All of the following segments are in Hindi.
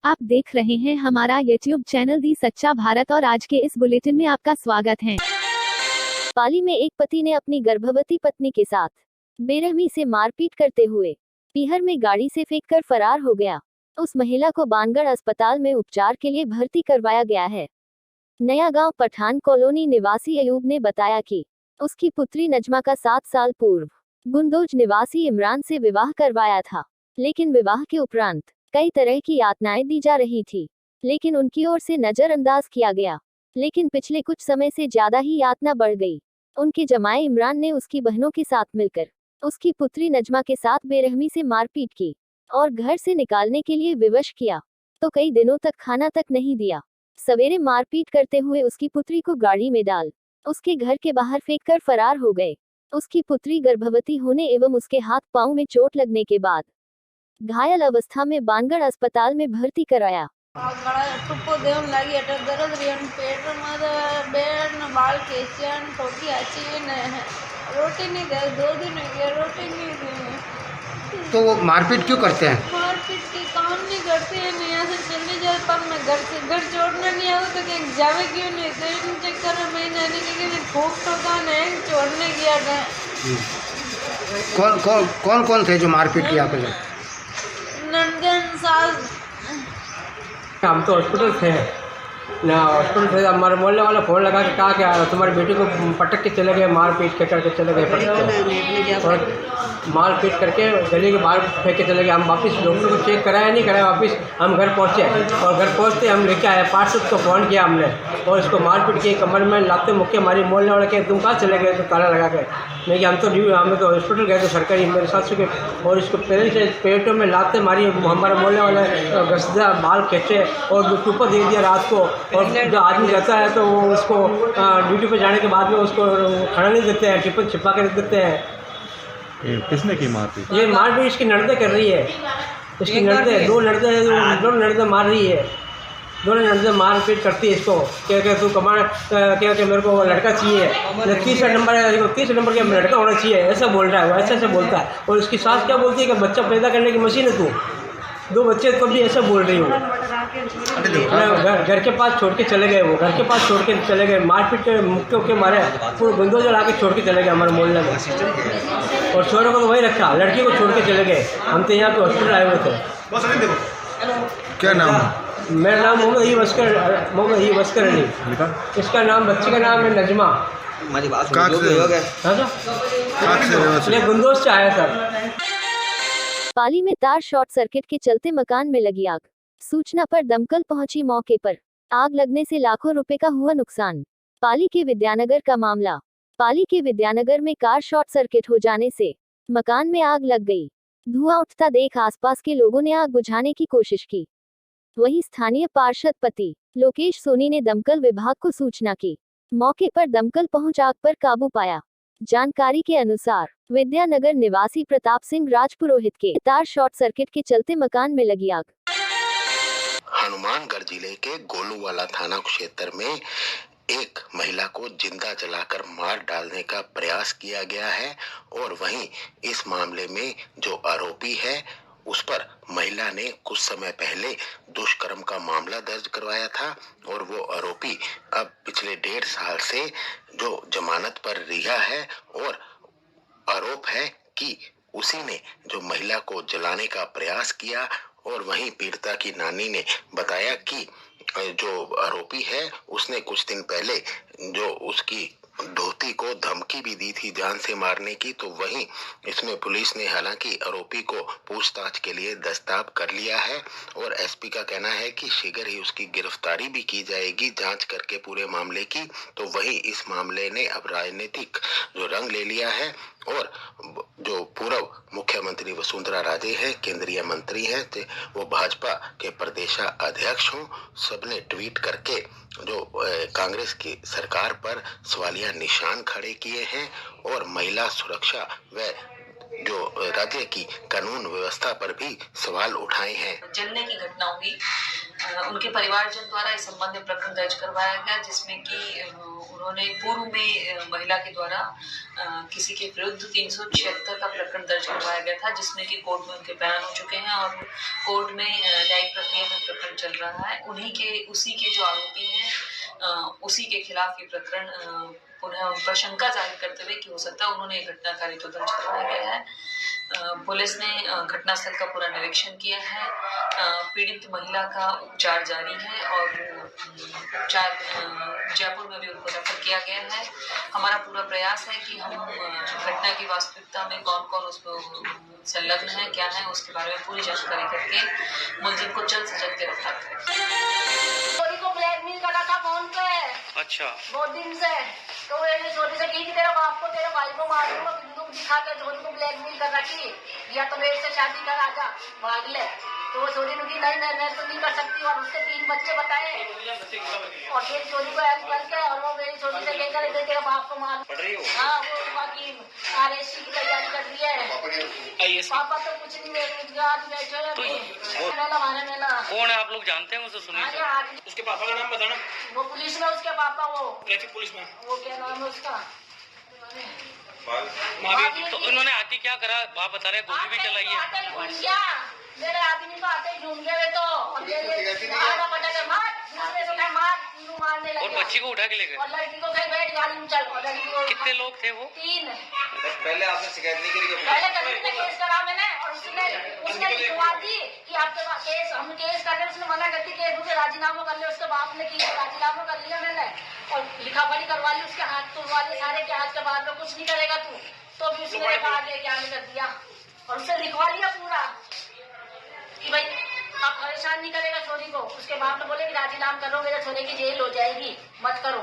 आप देख रहे हैं हमारा YouTube चैनल दी सच्चा भारत और आज के इस बुलेटिन में आपका स्वागत है। पाली में एक पति ने अपनी गर्भवती पत्नी के साथ बेरहमी से मारपीट करते हुए पीहर में गाड़ी से फेंककर फरार हो गया। उस महिला को बानगढ़ अस्पताल में उपचार के लिए भर्ती करवाया गया है। नया गांव पठान कॉलोनी निवासी अयूब ने बताया कि उसकी पुत्री नजमा का 7 साल पूर्व गुंदोज निवासी इमरान से विवाह करवाया था, लेकिन विवाह के उपरांत कई तरह की यातनाएं दी जा रही थी, लेकिन उनकी ओर से नजरअंदाज किया गया। लेकिन पिछले कुछ समय से ज्यादा ही यातना बढ़ गई। उनके जमाए इमरान ने उसकी बहनों के साथ मिलकर उसकी पुत्री नजमा के साथ बेरहमी से मारपीट की और घर से निकालने के लिए विवश किया, तो कई दिनों तक खाना तक नहीं दिया। सवेरे मारपीट करते हुए उसकी पुत्री को गाड़ी में डाल उसके घर के बाहर फेंककर फरार हो गए। उसकी पुत्री गर्भवती होने एवं उसके हाथ पांव में चोट लगने के बाद घायल अवस्था में बानगढ़ अस्पताल में भर्ती कराया। तो वो मारपीट क्यों करते हैं? मारपीट के काम नहीं करते हैं, यहाँ से चले जाए पर मैं घर से घर छोड़ना नहीं आऊँ तो क्या जावे क्यों नहीं, तो इन चक्कर में मैं जाने के ठोक ठोका नहीं छोड़ने गया था। कौन कौन थे जो मारपीट किया आपके? नंदन सास। हम तो हॉस्पिटल थे ना, हॉस्पिटल थे। हमारे मोहल्ले वाला फ़ोन लगा के कहा कि तुम्हारी बेटी को पटक के चले गए, मार पीट के करके चले गए, और मार पीट करके गली के बाहर फेंक के चले गए। हम वापस डॉक्टर को चेक कराया नहीं कराया, वापस हम घर पहुँचे और घर पहुँचते हम लेके आए। पार्षद को फ़ोन किया हमने और इसको मार पीट के कमर में लाते मुक्के हमारी मोहल्ले वाले के तुम कहाँ चले गए, तो ताला लगा के नहीं कि हमें तो हॉस्पिटल गए थे सरकारी मेरे सासू के, और इसको पेरेंट्स से पेटों में लाते मारी। हमारे मोहल्ले वाले गसदा बाल खींचे और टूपा दे दिया रात को। और जो आदमी रहता है तो वो उसको ड्यूटी पर जाने के बाद में उसको खड़ा नहीं देते हैं, टिपन छिपा कर देते हैं। किसने की मारपीट? ये मारपीट इसकी ननदें कर रही है, इसकी ननदें दो ननदें मार रही है, दोनों ननदें मारपीट करती है इसको। क्या तू कमा क्या मेरे को लड़का चाहिए, तीसरा नंबर है, तीसरे नंबर का लड़का होना चाहिए, ऐसा बोल रहा है वो, ऐसे बोलता है। और उसकी सास क्या बोलती है कि बच्चा पैदा करने की मशीन है तू, 2 बच्चे तो भी ऐसा बोल रही हो। घर के पास छोड़ के चले गए, वो घर के पास छोड़ के चले गए, मारपीट के मुक्के के मारे पूरे गुंदोज ला के छोड़ के चले गए हमारे मोहल्ले में। और छोरों को तो वही रखा, लड़की को छोड़ के चले गए। हम तो यहाँ पे हॉस्पिटल आए हुए थे। क्या नाम है? मेरा नाम मोहम्मद ही वस्कर अली। इसका नाम, बच्ची का नाम है नजमा। गुंदोज से आया सर। पाली में तार शॉर्ट सर्किट के चलते मकान में लगी आग। सूचना पर दमकल पहुंची मौके पर। आग लगने से लाखों रुपए का हुआ नुकसान। पाली के विद्यानगर का मामला। पाली के विद्यानगर में कार शॉर्ट सर्किट हो जाने से मकान में आग लग गई। धुआं उठता देख आसपास के लोगों ने आग बुझाने की कोशिश की। वहीं स्थानीय पार्षद पति लोकेश सोनी ने दमकल विभाग को सूचना की। मौके पर दमकल पहुंच आग पर काबू पाया। जानकारी के अनुसार विद्यानगर निवासी प्रताप सिंह राजपुरोहित के तार शॉर्ट सर्किट के चलते मकान में लगी आग। हनुमानगढ़ जिले के गोलूवाला थाना क्षेत्र में एक महिला को जिंदा जलाकर मार डालने का प्रयास किया गया है, और वहीं इस मामले में जो आरोपी है उस पर महिला ने कुछ समय पहले दुष्कर्म का मामला दर्ज करवाया था, और वो आरोपी अब पिछले 1.5 साल से जो जमानत पर रिहा है, और आरोप है कि उसी ने जो महिला को जलाने का प्रयास किया। और वहीं पीड़िता की नानी ने बताया कि जो आरोपी है उसने कुछ दिन पहले जो उसकी धोती को धमकी भी दी थी जान से मारने की। तो वहीं इसमें पुलिस ने हालांकि आरोपी को पूछताछ के लिए दस्ताब कर लिया है, और एसपी का कहना है कि शीघ्र ही उसकी गिरफ्तारी भी की जाएगी जांच करके पूरे मामले की। तो वहीं इस मामले ने अब राजनीतिक जो रंग ले लिया है, और जो पूर्व मुख्यमंत्री वसुंधरा राजे हैं, केंद्रीय मंत्री हैं, वो भाजपा के प्रदेशाध्यक्ष हों, सबने ट्वीट करके जो कांग्रेस की सरकार पर सवालिया निशान खड़े किए हैं, और महिला सुरक्षा व जो राज्य की कानून व्यवस्था पर भी सवाल उठाए हैं। जलने की घटना हुई उनके परिवारजन द्वारा इस संबंध में प्रकरण दर्ज करवाया गया, जिसमें कि उन्होंने पूर्व में महिला के द्वारा किसी के विरुद्ध 376 का प्रकरण दर्ज करवाया गया था, जिसमें कि कोर्ट में उनके बयान हो चुके हैं और कोर्ट में न्यायिक प्रक्रिया में प्रकरण चल रहा है। उसी के जो आरोपी हैं उसी के खिलाफ ये प्रकरण पुनः उन पर शंका जाहिर करते हुए कि हो सकता है उन्होंने घटनाकारी तो दर्ज करवाया गया है। पुलिस ने घटनास्थल का पूरा निरीक्षण किया है। पीड़ित महिला का उपचार जारी है और उपचार जयपुर में भी उनको रेफर किया गया है। हमारा पूरा प्रयास है कि हम घटना की वास्तविकता में कौन कौन उसमें संलग्न है, क्या है, उसके बारे में पूरी जानकारी करके मुलजिम को जल्द से जल्द गिरफ्तार करें। को ब्लैकमेल कर रहा था फोन पे। अच्छा। बहुत दिन से तो ये छोटी से की कि तेरे बाप को तेरे भाई को मार दूंगा, बंदूक दिखा के छोटी को ब्लैकमेल कर रखी, या तो मेरे से शादी कर आजा भाग ले। तो वो छोटी ने की नहीं मैं तो नहीं कर सकती, और उसके 3 बच्चे बताए और फिर छोटी को हेल्प करके और वो मेरी छोटी से लेकर तेरे बाप को मार। हाँ वो बाकी RSC की तैयारी कर रही है। पापा तो कुछ नहीं, बेरोजगार बैठे मेला। कौन है आप लोग जानते हैं उसे? सुनिए उसके पापा का नाम बताना। वो पुलिस में उसके पापा, वो ट्रैफिक पुलिस में, वो क्या नाम है उसका? तो उन्होंने आके क्या करा? आप बता रहे गोली भी चलाई है। मेरे आदमी को आते ही घूम गए तो मारने लगे और बच्ची को उठा के ले गए और लड़की को कहीं बैठ गाड़ी में चल। कितने लोग थे वो? 3। पहले आपने शिकायत नहीं करी? पहले कभी केस करा मैंने, और उसने लिखवा दी कि आपके पास केस, हम केस कर रहे हैं। उसने मना कर दी केस, मुझे राजीनामा कर लिया। उसके बाप ने की राजीनामा कर लिया मैंने और लिखा पढ़ी करवा ली, उसके हाथ तोड़वा लिए सारे के हाथ के बाद में कुछ नहीं करेगा तू, तो भी उसने कहा क्या नहीं कर दिया और उससे लिखवा लिया पूरा कि भाई आप परेशान नहीं करेगा छोरी को। उसके बाप ने बोले कि राजीनामा करो, मेरे छोरे की जेल हो जाएगी, मत करो।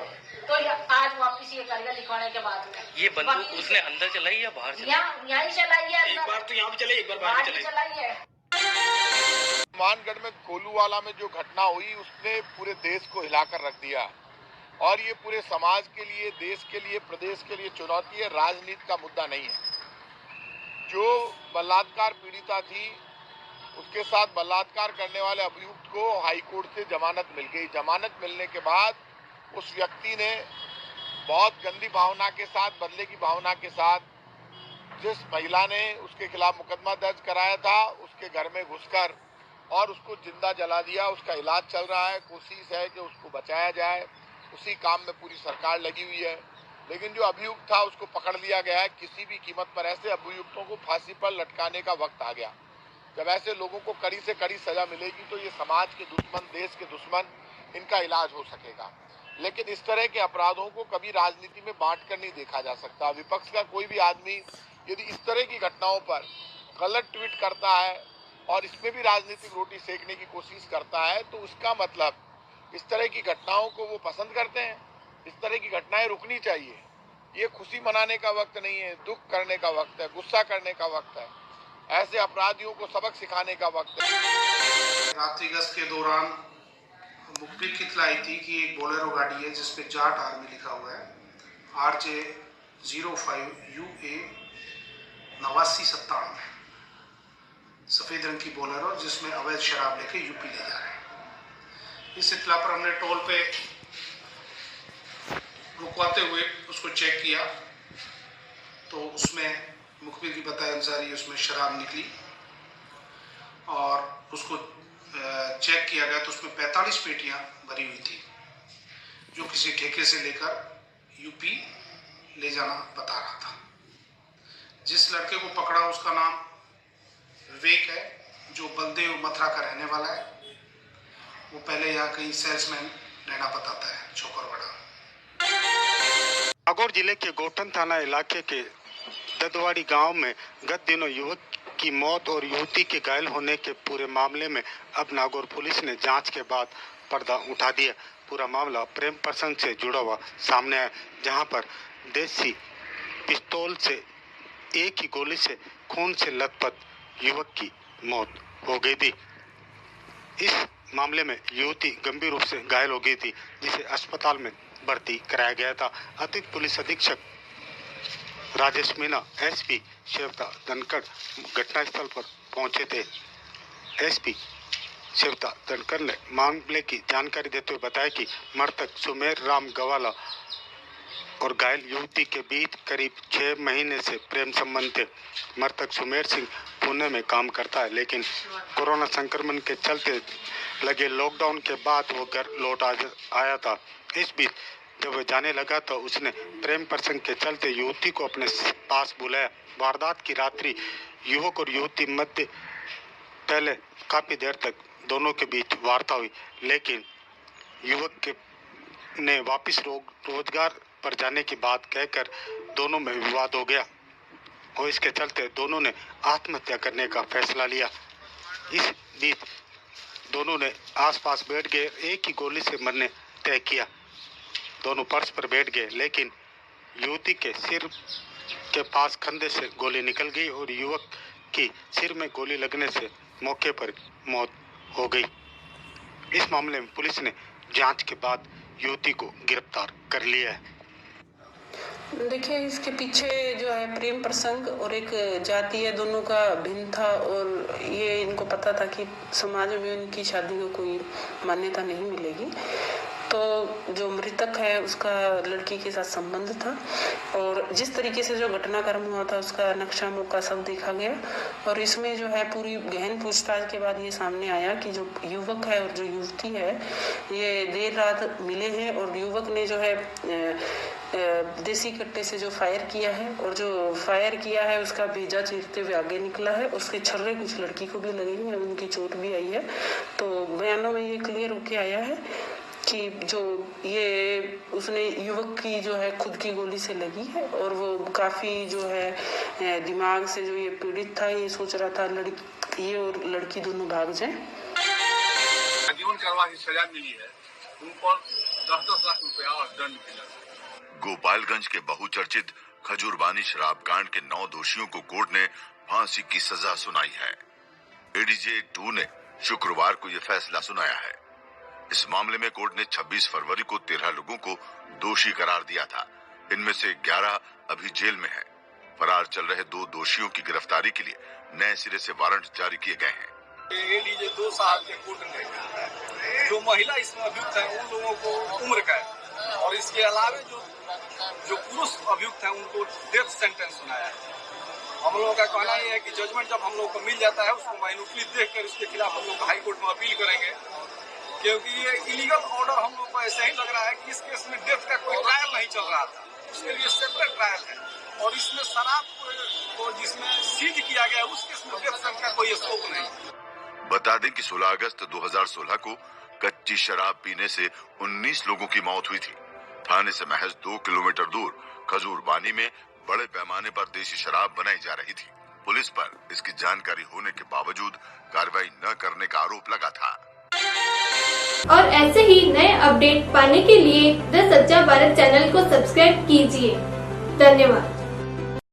तो आज वापिस ये करेगा लिखवाने के बाद में। ये बंदूक उसने अंदर चलाई या बाहर चलाई? यहाँ चलाई है। एक बार तो यहाँ भी चलाई, एक बार बाहर भी चलाई है। मानगढ़ में कोलूवाला में जो घटना हुई उसने पूरे देश को हिलाकर रख दिया और ये पूरे समाज के लिए, देश के लिए, प्रदेश के लिए चुनौती है, राजनीति का मुद्दा नहीं है। जो बलात्कार पीड़िता थी उसके साथ बलात्कार करने वाले अभियुक्त को हाईकोर्ट से जमानत मिल गई। जमानत मिलने के बाद उस व्यक्ति ने बहुत गंदी भावना के साथ, बदले की भावना के साथ, जिस महिला ने उसके खिलाफ मुकदमा दर्ज कराया था उसके घर में घुसकर और उसको जिंदा जला दिया। उसका इलाज चल रहा है, कोशिश है कि उसको बचाया जाए, उसी काम में पूरी सरकार लगी हुई है। लेकिन जो अभियुक्त था उसको पकड़ लिया गया है किसी भी कीमत पर। ऐसे अभियुक्तों को फांसी पर लटकाने का वक्त आ गया। जब ऐसे लोगों को कड़ी से कड़ी सजा मिलेगी तो ये समाज के दुश्मन, देश के दुश्मन, इनका इलाज हो सकेगा। लेकिन इस तरह के अपराधों को कभी राजनीति में बांटकर नहीं देखा जा सकता। विपक्ष का कोई भी आदमी यदि इस तरह की घटनाओं पर गलत ट्वीट करता है और इसमें भी राजनीतिक रोटी सेकने की कोशिश करता है तो उसका मतलब इस तरह की घटनाओं को वो पसंद करते हैं। इस तरह की घटनाएं रुकनी चाहिए। ये खुशी मनाने का वक्त नहीं है, दुख करने का वक्त है, गुस्सा करने का वक्त है। ऐसे अपराधियों को सबक सिखाने का वक्त है। रात्रि गश्त के दौरान मुखबिर की इत्तला आई थी कि एक बोलेरो गाड़ी है जिसपे जाट आर्मी लिखा हुआ है, RJ 05UA 8997, सफेद रंग की बोलेरो जिसमें अवैध शराब लेके यूपी ले जा रहे हैं। इस इत्तला पर हमने टोल पे रुकवाते हुए उसको चेक किया तो उसमें मुखबिर की बताए अनुसार ही उसमें शराब निकली और उसको चेक किया गया तो उसमें 45 पेटियां भरी हुई थी जो किसी ठेके से लेकर यूपी ले जाना बता रहा था। जिस लड़के को पकड़ा उसका नाम विवेक है, जो बलदेव मथुरा का रहने वाला है। वो पहले यहाँ कहीं सेल्समैन रहना बताता है, छोकरवाड़ा। नागौर जिले के गोठन थाना इलाके के ददवाड़ी गांव में गत दिनों युवक की मौत और युवती के घायल होने के पूरे मामले में अब नागौर पुलिस ने जांच के बाद पर्दा उठा दिया। पूरा मामला प्रेम प्रसंग से जुड़ा हुआ सामने आया, जहां पर देसी पिस्तौल से एक ही गोली से खून से लथपथ युवक की मौत हो गई थी। इस मामले में युवती गंभीर रूप से घायल हो गई थी, जिसे अस्पताल में भर्ती कराया गया था। अतिरिक्त पुलिस अधीक्षक राजेश मीना, SP श्वेता धनखड़ घटनास्थल पर पहुंचे थे। SP शिवता धनकर ने मामले की जानकारी देते हुए बताया कि मृतक सुमेर राम गवाला और घायल युवती के बीच करीब 6 महीने से प्रेम संबंध थे। मृतक सुमेर सिंह पुणे में काम करता है, लेकिन कोरोना संक्रमण के चलते लगे लॉकडाउन के बाद वो घर लौट आया था। इस बीच जब वह जाने लगा तो उसने प्रेम प्रसंग के चलते युवती को अपने पास बुलाया। वारदात की रात्रि युवक और युवती मध्य पहले काफी देर तक दोनों के बीच वार्ता हुई, लेकिन युवक ने वापस रोजगार पर जाने की बात कहकर दोनों में विवाद हो गया और इसके चलते दोनों ने आत्महत्या करने का फैसला लिया। इस बीच दोनों ने आसपास बैठ गए, एक ही गोली से मरने तय किया। दोनों फर्श पर बैठ गए, लेकिन युवती के सिर के पास कंधे से गोली निकल गई और युवक की सिर में गोली लगने से मौके पर मौत हो गई। इस मामले में पुलिस ने जांच के बाद युवती को गिरफ्तार कर लिया है। देखिए, इसके पीछे जो है प्रेम प्रसंग और एक जाति है, दोनों का भिन्न था और ये इनको पता था कि समाज में उनकी शादी को कोई मान्यता नहीं मिलेगी। तो जो मृतक है उसका लड़की के साथ संबंध था और जिस तरीके से जो घटनाक्रम हुआ था उसका नक्शा मौका सब देखा गया और इसमें जो है पूरी गहन पूछताछ के बाद ये सामने आया कि जो युवक है और जो युवती है ये देर रात मिले हैं और युवक ने जो है देसी कट्टे से जो फायर किया है और जो फायर किया है उसका भेजा चीरते हुए आगे निकला है। उसके छर्रे कुछ लड़की को भी लगे हैं, उनकी चोट भी आई है। तो बयानों में ये क्लियर होके आया है कि जो ये उसने युवक की जो है खुद की गोली से लगी है और वो काफी जो है दिमाग से जो ये पीड़ित था, ये सोच रहा था ये और लड़की दोनों भाग जाएं। जीवन कारावास की सजा मिली है, उन पर 10-10 लाख रुपया और दंड मिला। गोपालगंज के बहुचर्चित खजूरबानी शराब कांड के 9 दोषियों को कोर्ट ने फांसी की सजा सुनाई है। एडीजे 2 ने शुक्रवार को यह फैसला सुनाया है। इस मामले में कोर्ट ने 26 फरवरी को 13 लोगों को दोषी करार दिया था। इनमें से 11 अभी जेल में है। फरार चल रहे 2 दोषियों की गिरफ्तारी के लिए नए सिरे से वारंट जारी किए गए हैं। एडीजे 2 साल के कोर्ट ने जो महिला इसमें अभियुक्त है उन लोगों को उम्र कैद और इसके अलावा जो पुरुष अभियुक्त है उनको डेथ सेंटेंस सुनाया है। हम लोगों का कहना यह है कि जजमेंट जब हम लोग को मिल जाता है उसको माइन्यूटली देखकर उसके खिलाफ हम लोग हाई कोर्ट में अपील करेंगे, क्योंकि ये इलीगल ऑर्डर हम लोग को ऐसे ही लग रहा है कि इस केस में डेथ का कोई ट्रायल नहीं चल रहा था, उसके लिए सेपरेट ट्रायल है और इसमें शराब को जिसमें सीज किया गया उस केस में डेथ का कोई स्कोप नहीं। बता दें कि 16 अगस्त 2016 को कच्ची शराब पीने से 19 लोगों की मौत हुई थी। थाने से महज 2 किलोमीटर दूर खजूरबानी में बड़े पैमाने पर देसी शराब बनाई जा रही थी। पुलिस पर इसकी जानकारी होने के बावजूद कार्रवाई न करने का आरोप लगा था। और ऐसे ही नए अपडेट पाने के लिए द सच्चा भारत चैनल को सब्सक्राइब कीजिए। धन्यवाद।